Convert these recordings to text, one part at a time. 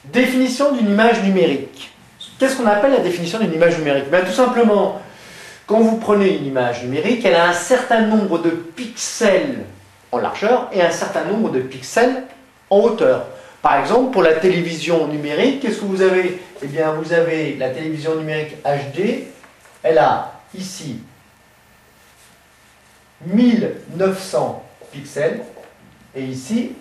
Définition d'une image numérique. Qu'est-ce qu'on appelle la définition d'une image numérique? Bien, tout simplement, quand vous prenez une image numérique, elle a un certain nombre de pixels en largeur et un certain nombre de pixels en hauteur. Par exemple, pour la télévision numérique, qu'est-ce que vous avez? Eh bien, vous avez la télévision numérique HD, elle a ici 1900 pixels et ici,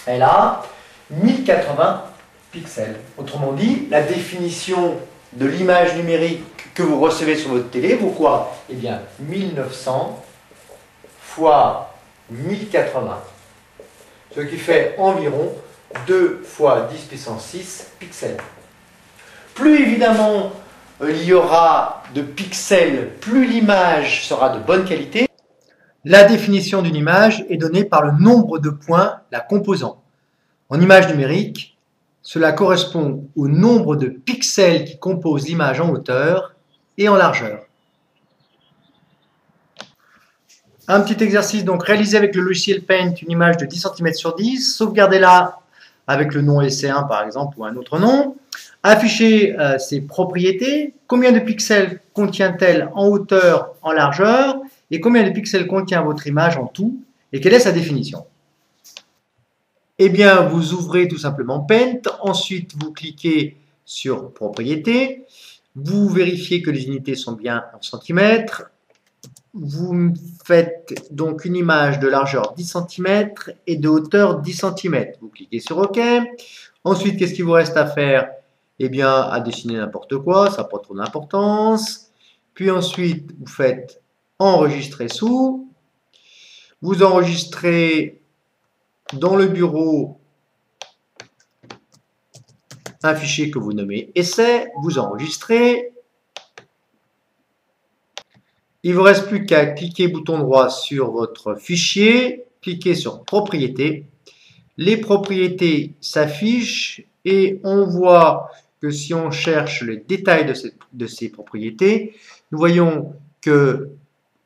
elle a 1080 pixels. Autrement dit, la définition de l'image numérique que vous recevez sur votre télé vaut quoi? Eh bien, 1900 fois 1080, ce qui fait environ 2 fois 10 puissance 6 pixels. Plus évidemment il y aura de pixels, plus l'image sera de bonne qualité. La définition d'une image est donnée par le nombre de points la composant. En image numérique, cela correspond au nombre de pixels qui composent l'image en hauteur et en largeur. Un petit exercice donc réalisé avec le logiciel Paint, une image de 10 cm sur 10, sauvegardez-la avec le nom SC1 par exemple ou un autre nom, affichez ses propriétés, combien de pixels contient-elle en hauteur, en largeur, et combien de pixels contient votre image en tout, et quelle est sa définition. Eh bien, vous ouvrez tout simplement Paint, ensuite vous cliquez sur Propriétés, vous vérifiez que les unités sont bien en centimètres, vous faites donc une image de largeur 10 cm et de hauteur 10 cm. Vous cliquez sur OK. Ensuite, qu'est-ce qu'il vous reste à faire? Eh bien, à dessiner n'importe quoi, ça n'a pas trop d'importance. Puis ensuite, vous faites Enregistrer sous. Vous enregistrez dans le bureau un fichier que vous nommez essai, vous enregistrez. Il ne vous reste plus qu'à cliquer bouton droit sur votre fichier, cliquez sur Propriétés. Les propriétés s'affichent et on voit que si on cherche le détail de ces propriétés, nous voyons que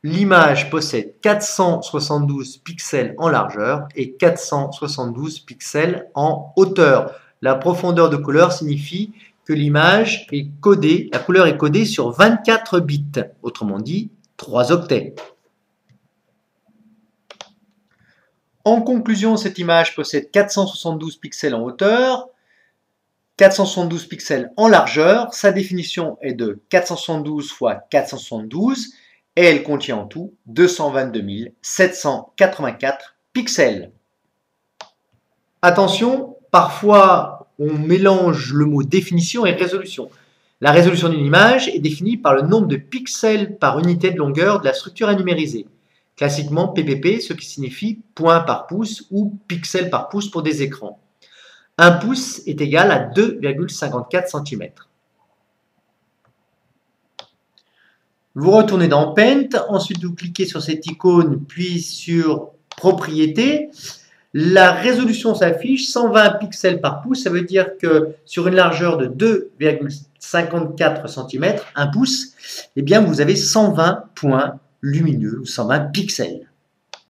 l'image possède 472 pixels en largeur et 472 pixels en hauteur. La profondeur de couleur signifie que l'image est codée, la couleur est codée sur 24 bits, autrement dit 3 octets. En conclusion, cette image possède 472 pixels en hauteur, 472 pixels en largeur. Sa définition est de 472 fois 472 et elle contient en tout 222 784 pixels. Attention, parfois on mélange le mot définition et résolution. La résolution d'une image est définie par le nombre de pixels par unité de longueur de la structure à numériser. Classiquement PPP, ce qui signifie point par pouce ou pixels par pouce pour des écrans. Un pouce est égal à 2,54 cm. Vous retournez dans Paint, ensuite vous cliquez sur cette icône, puis sur Propriétés. La résolution s'affiche 120 pixels par pouce, ça veut dire que sur une largeur de 2,54 cm, un pouce, eh bien vous avez 120 points lumineux ou 120 pixels.